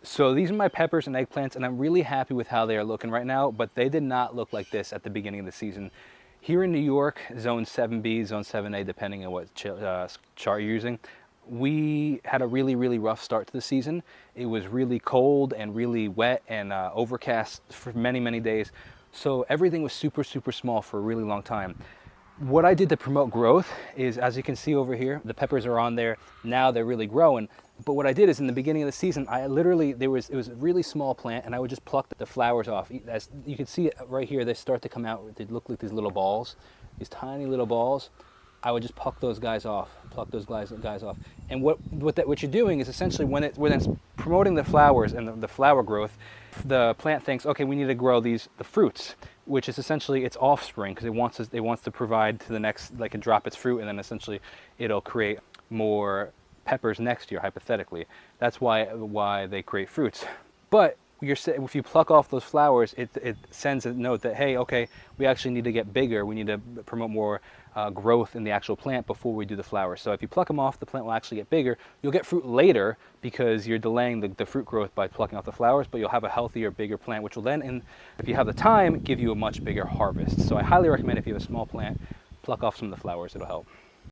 So these are my peppers and eggplants, and I'm really happy with how they are looking right now, but they did not look like this at the beginning of the season. Here in New York, zone 7B, zone 7A, depending on what chart you're using, we had a really, really rough start to the season. It was really cold and really wet and overcast for many, many days. So everything was super, super small for a really long time. What I did to promote growth is, as you can see over here, the peppers are on there. Now they're really growing. But what I did is in the beginning of the season, it was a really small plant, and I would just pluck the flowers off. As you can see it right here, they start to come out. They look like these little balls, these tiny little balls. I would just pluck those guys off, And what you're doing is essentially when it's promoting the flowers and the flower growth, the plant thinks, okay, we need to grow the fruits, which is essentially its offspring, because it wants to provide to the next, like, and drop its fruit, and then essentially it'll create more peppers next year, hypothetically. That's why they create fruits. But if you pluck off those flowers, it sends a note that, hey, okay, we actually need to get bigger. We need to promote more growth in the actual plant before we do the flowers. So if you pluck them off, the plant will actually get bigger. You'll get fruit later because you're delaying the fruit growth by plucking off the flowers, but you'll have a healthier, bigger plant, which will then, if you have the time, give you a much bigger harvest. So I highly recommend, if you have a small plant, pluck off some of the flowers. It'll help.